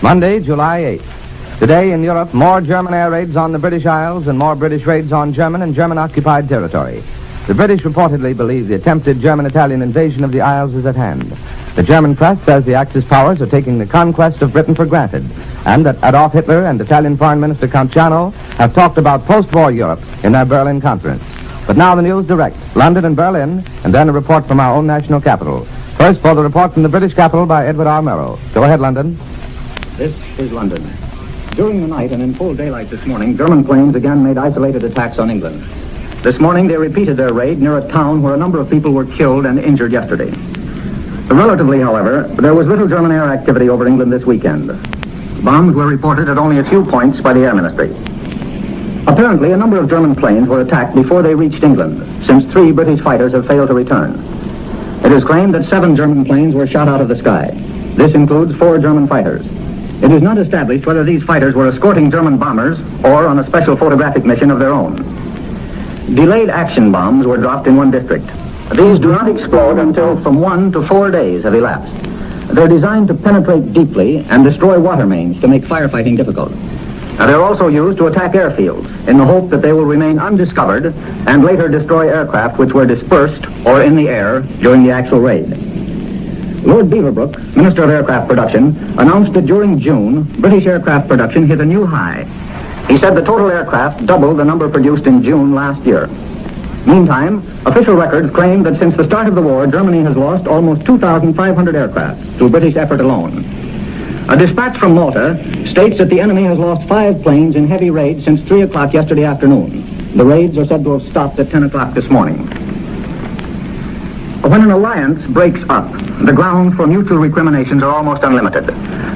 Monday, July 8th. Today in Europe, more German air raids on the British Isles and more British raids on German and German-occupied territory. The British reportedly believe the attempted German-Italian invasion of the Isles is at hand. The German press says the Axis powers are taking the conquest of Britain for granted, and that Adolf Hitler and Italian Foreign Minister Count Ciano have talked about post-war Europe in their Berlin conference. But now the news direct, London and Berlin, and then a report from our own national capital. First, for the report from the British capital by Edward R. Murrow. Go ahead, London. This is London. During the night and in full daylight this morning, German planes again made isolated attacks on England. This morning, they repeated their raid near a town where a number of people were killed and injured yesterday. Relatively, however, there was little German air activity over England this weekend. Bombs were reported at only a few points by the Air Ministry. Apparently, a number of German planes were attacked before they reached England, since 3 British fighters have failed to return. It is claimed that 7 German planes were shot out of the sky. This includes 4 German fighters. It is not established whether these fighters were escorting German bombers or on a special photographic mission of their own. Delayed action bombs were dropped in one district. These do not explode until from 1 to 4 days have elapsed. They're designed to penetrate deeply and destroy water mains to make firefighting difficult. They're also used to attack airfields in the hope that they will remain undiscovered and later destroy aircraft which were dispersed or in the air during the actual raid. Lord Beaverbrook, Minister of Aircraft Production, announced that during June, British aircraft production hit a new high. He said the total aircraft doubled the number produced in June last year. Meantime, official records claim that since the start of the war, Germany has lost almost 2,500 aircraft through British effort alone. A dispatch from Malta states that the enemy has lost 5 planes in heavy raids since 3 o'clock yesterday afternoon. The raids are said to have stopped at 10 o'clock this morning. When an alliance breaks up, the grounds for mutual recriminations are almost unlimited.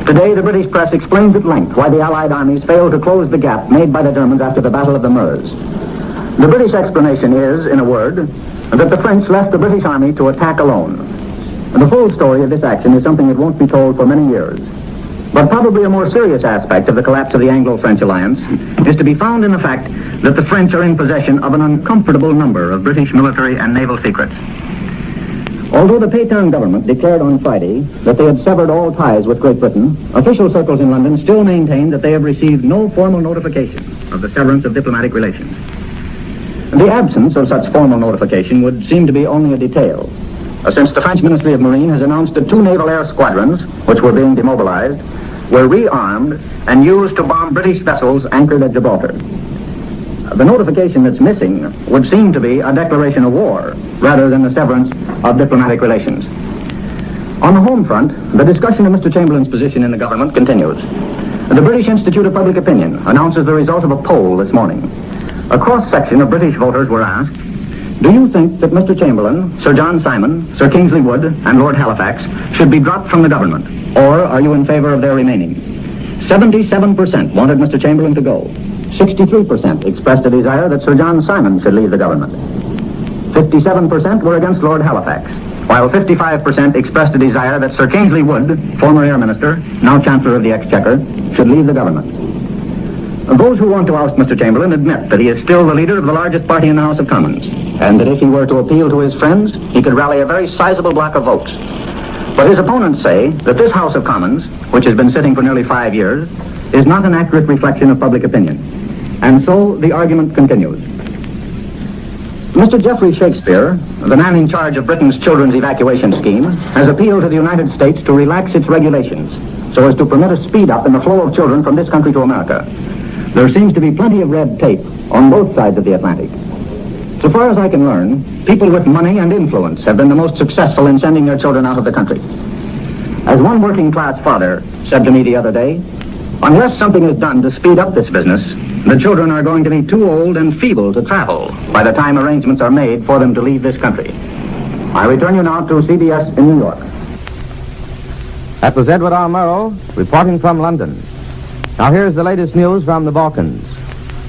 Today, the British press explains at length why the Allied armies failed to close the gap made by the Germans after the Battle of the Meuse. The British explanation is, in a word, that the French left the British army to attack alone. The full story of this action is something that won't be told for many years. But probably a more serious aspect of the collapse of the Anglo-French alliance is to be found in the fact that the French are in possession of an uncomfortable number of British military and naval secrets. Although the Pétain government declared on Friday that they had severed all ties with Great Britain, official circles in London still maintain that they have received no formal notification of the severance of diplomatic relations. The absence of such formal notification would seem to be only a detail, since the French Ministry of Marine has announced that 2 naval air squadrons, which were being demobilized, were rearmed and used to bomb British vessels anchored at Gibraltar. The notification that's missing would seem to be a declaration of war, rather than the severance of diplomatic relations. On the home front, the discussion of Mr. Chamberlain's position in the government continues. The British Institute of Public Opinion announces the result of a poll this morning. A cross-section of British voters were asked, do you think that Mr. Chamberlain, Sir John Simon, Sir Kingsley Wood, and Lord Halifax should be dropped from the government, or are you in favor of their remaining? 77% wanted Mr. Chamberlain to go. 63% expressed a desire that Sir John Simon should leave the government. 57% were against Lord Halifax, while 55% expressed a desire that Sir Kingsley Wood, former Air Minister, now Chancellor of the Exchequer, should leave the government. Those who want to oust Mr. Chamberlain admit that he is still the leader of the largest party in the House of Commons, and that if he were to appeal to his friends, he could rally a very sizable block of votes. But his opponents say that this House of Commons, which has been sitting for nearly 5 years, is not an accurate reflection of public opinion. And so the argument continues. Mr. Geoffrey Shakespeare, the man in charge of Britain's children's evacuation scheme, has appealed to the United States to relax its regulations so as to permit a speed up in the flow of children from this country to America. There seems to be plenty of red tape on both sides of the Atlantic. So far as I can learn, people with money and influence have been the most successful in sending their children out of the country. As one working-class father said to me the other day, unless something is done to speed up this business, the children are going to be too old and feeble to travel by the time arrangements are made for them to leave this country. I return you now to CBS in New York. That was Edward R. Murrow reporting from London. Now here's the latest news from the Balkans.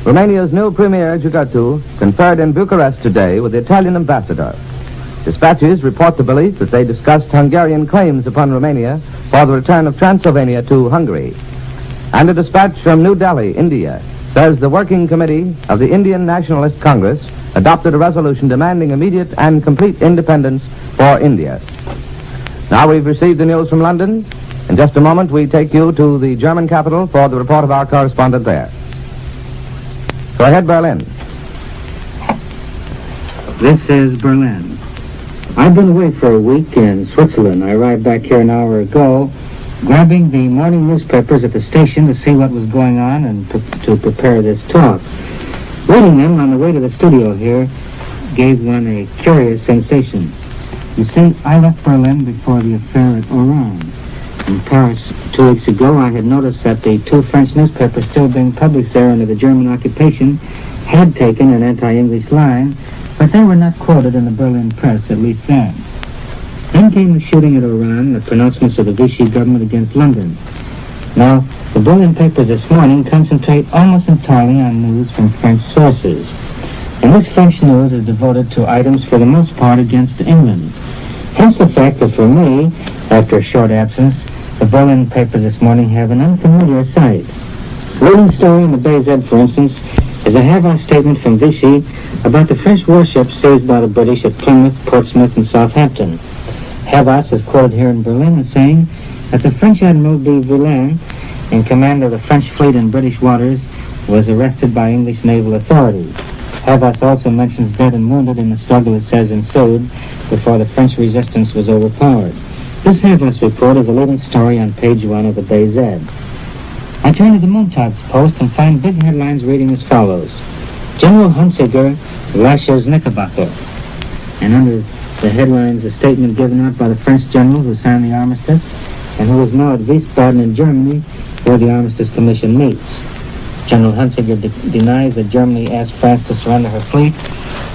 Romania's new Premier, Giurgiu, conferred in Bucharest today with the Italian ambassador. Dispatches report the belief that they discussed Hungarian claims upon Romania for the return of Transylvania to Hungary. And a dispatch from New Delhi, India, says the Working Committee of the Indian Nationalist Congress adopted a resolution demanding immediate and complete independence for India. Now we've received the news from London. In just a moment, we take you to the German capital for the report of our correspondent there. Go ahead, Berlin. This is Berlin. I've been away for a week in Switzerland. I arrived back here an hour ago, grabbing the morning newspapers at the station to see what was going on and to prepare this talk. Reading them on the way to the studio here gave one a curious sensation. You see, I left Berlin before the affair at Oran. In Paris 2 weeks ago, I had noticed that the two French newspapers still being published there under the German occupation had taken an anti-English line, but they were not quoted in the Berlin press, at least then. Then came the shooting at Oran, the pronouncements of the Vichy government against London. Now, the Berlin papers this morning concentrate almost entirely on news from French sources. And this French news is devoted to items for the most part against England. Hence the fact that for me, after a short absence, the Berlin papers this morning have an unfamiliar sight. Leading story in the Bay Z, for instance, is a have-on statement from Vichy about the French warships seized by the British at Plymouth, Portsmouth, and Southampton. Havas is quoted here in Berlin as saying that the French Admiral de Villain, in command of the French fleet in British waters, was arrested by English naval authorities. Havas also mentions dead and wounded in the struggle, it says, ensued before the French resistance was overpowered. This Havas report is a leading story on page 1 of the Bay Z. I turn to the Montagspost and find big headlines reading as follows. General Hunziker lashes Knickerbocker. And under the headlines, a statement given out by the French general who signed the armistice and who is now at Wiesbaden in Germany, where the Armistice Commission meets. General Hunziker denies that Germany asked France to surrender her fleet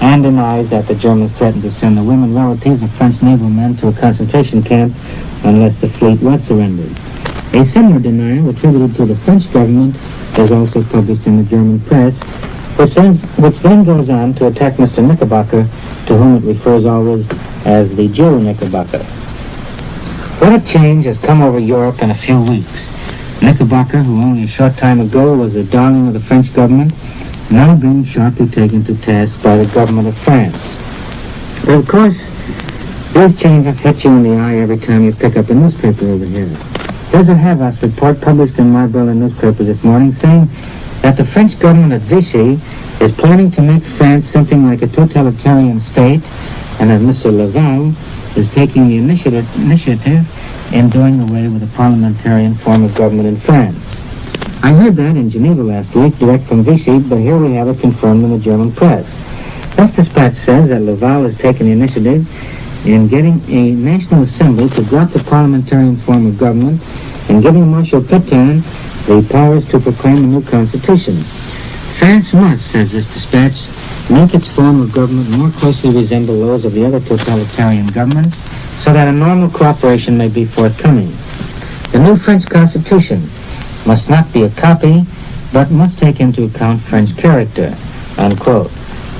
and denies that the Germans threatened to send the women relatives of French naval men to a concentration camp unless the fleet was surrendered. A similar denial attributed to the French government is also published in the German press, which then goes on to attack Mr. Knickerbocker, to whom it refers always as the Jew Knickerbocker. What a change has come over Europe in a few weeks. Knickerbocker, who only a short time ago was a darling of the French government, now being sharply taken to task by the government of France. But of course, these changes hit you in the eye every time you pick up a newspaper over here. There's a Havas report published in my Berlin newspaper this morning saying that the French government at Vichy is planning to make France something like a totalitarian state, and that Mr. Laval is taking the initiative in doing away with the parliamentarian form of government in France. I heard that in Geneva last week, direct from Vichy, but here we have it confirmed in the German press. This dispatch says that Laval has taken the initiative in getting a National Assembly to drop the parliamentarian form of government and giving Marshal Pétain the powers to proclaim a new constitution. France must, says this dispatch, make its form of government more closely resemble those of the other totalitarian governments so that a normal cooperation may be forthcoming. The new French constitution must not be a copy, but must take into account French character, unquote.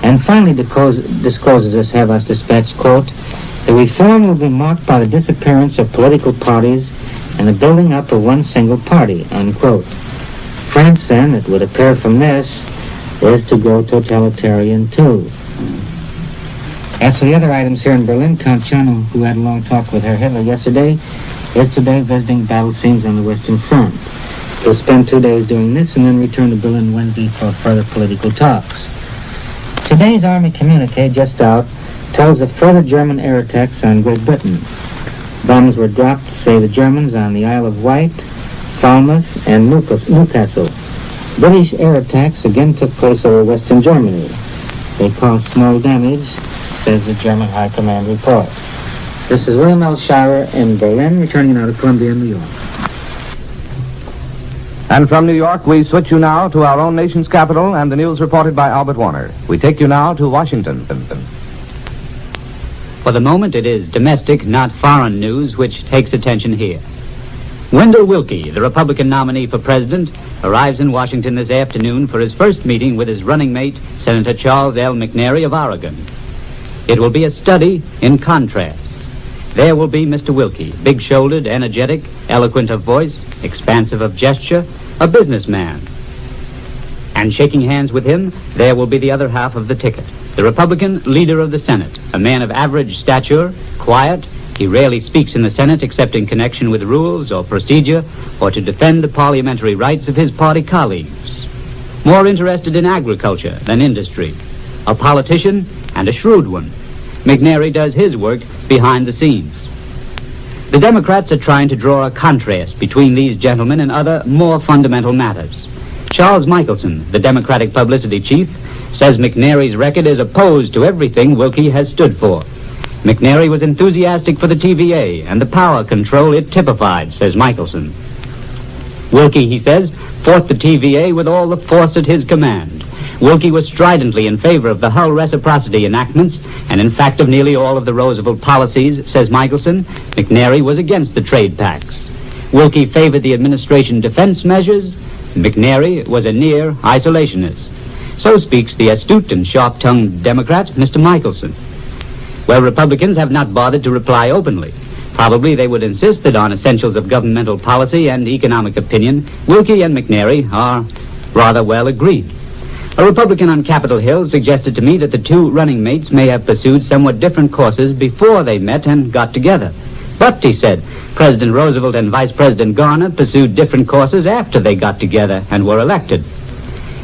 And finally discloses this Havas dispatch, quote, the reform will be marked by the disappearance of political parties and the building up of one single party, unquote. France, then, it would appear from this, is to go totalitarian too. As for the other items here in Berlin, Count Chano, who had a long talk with Herr Hitler yesterday, is today visiting battle scenes on the Western Front. He'll spend 2 days doing this and then return to Berlin Wednesday for further political talks. Today's Army communique, just out, tells of further German air attacks on Great Britain. Bombs were dropped, say the Germans, on the Isle of Wight, Falmouth, and Newcastle. British air attacks again took place over Western Germany. They caused small damage, says the German High Command report. This is William L. Shirer in Berlin, returning now to Columbia, New York. And from New York, we switch you now to our own nation's capital and the news reported by Albert Warner. We take you now to Washington. For the moment, it is domestic, not foreign news, which takes attention here. Wendell Willkie, the Republican nominee for president, arrives in Washington this afternoon for his first meeting with his running mate, Senator Charles L. McNary of Oregon. It will be a study in contrasts. There will be Mr. Willkie, big-shouldered, energetic, eloquent of voice, expansive of gesture, a businessman. And shaking hands with him, there will be the other half of the ticket, the Republican leader of the Senate, a man of average stature, quiet, He rarely speaks in the Senate except in connection with rules or procedure or to defend the parliamentary rights of his party colleagues. More interested in agriculture than industry. A politician and a shrewd one. McNary does his work behind the scenes. The Democrats are trying to draw a contrast between these gentlemen and other more fundamental matters. Charles Michelson, the Democratic publicity chief, says McNary's record is opposed to everything Wilkie has stood for. McNary was enthusiastic for the TVA and the power control it typified, says Michelson. Wilkie, he says, fought the TVA with all the force at his command. Wilkie was stridently in favor of the Hull reciprocity enactments, and in fact of nearly all of the Roosevelt policies, says Michelson. McNary was against the trade pacts. Wilkie favored the administration defense measures. McNary was a near isolationist. So speaks the astute and sharp-tongued Democrat, Mr. Michelson. Well, Republicans have not bothered to reply openly. Probably they would insist that on essentials of governmental policy and economic opinion, Wilkie and McNary are rather well agreed. A Republican on Capitol Hill suggested to me that the two running mates may have pursued somewhat different courses before they met and got together. But, he said, President Roosevelt and Vice President Garner pursued different courses after they got together and were elected.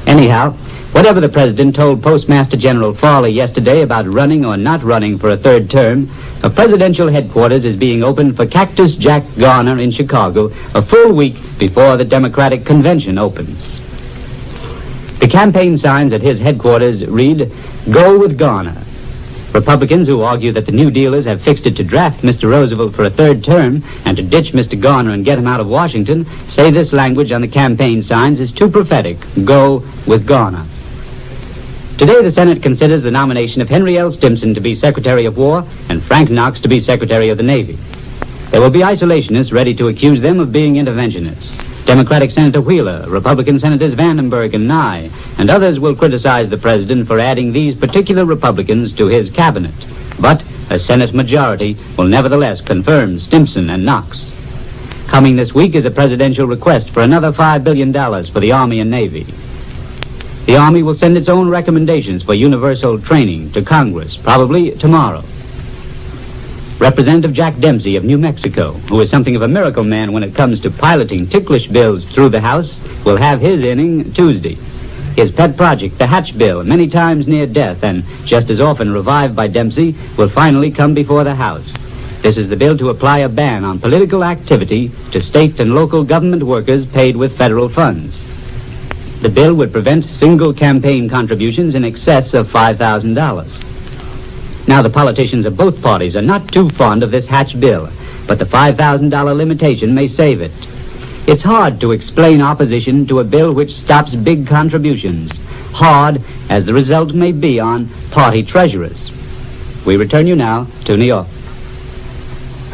Anyhow, whatever the president told Postmaster General Farley yesterday about running or not running for a third term, a presidential headquarters is being opened for Cactus Jack Garner in Chicago a full week before the Democratic Convention opens. The campaign signs at his headquarters read, "Go with Garner." Republicans who argue that the New Dealers have fixed it to draft Mr. Roosevelt for a third term and to ditch Mr. Garner and get him out of Washington say this language on the campaign signs is too prophetic. Go with Garner. Today the Senate considers the nomination of Henry L. Stimson to be Secretary of War and Frank Knox to be Secretary of the Navy. There will be isolationists ready to accuse them of being interventionists. Democratic Senator Wheeler, Republican Senators Vandenberg and Nye, and others will criticize the president for adding these particular Republicans to his cabinet. But a Senate majority will nevertheless confirm Stimson and Knox. Coming this week is a presidential request for another $5 billion for the Army and Navy. The Army will send its own recommendations for universal training to Congress, probably tomorrow. Representative Jack Dempsey of New Mexico, who is something of a miracle man when it comes to piloting ticklish bills through the House, will have his inning Tuesday. His pet project, the Hatch Bill, many times near death and just as often revived by Dempsey, will finally come before the House. This is the bill to apply a ban on political activity to state and local government workers paid with federal funds. The bill would prevent single campaign contributions in excess of $5,000. Now, the politicians of both parties are not too fond of this Hatch bill, but the $5,000 limitation may save it. It's hard to explain opposition to a bill which stops big contributions, hard as the result may be on party treasurers. We return you now to New York.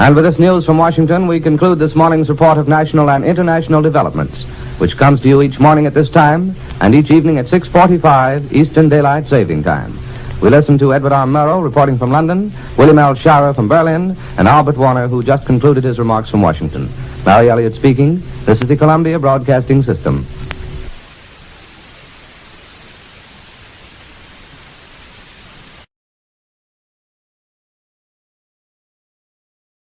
And with this news from Washington, we conclude this morning's report of national and international developments, which comes to you each morning at this time and each evening at 6:45 Eastern Daylight Saving Time. We listen to Edward R. Murrow reporting from London, William L. Shirer from Berlin, and Albert Warner, who just concluded his remarks from Washington. Larry Elliott speaking. This is the Columbia Broadcasting System.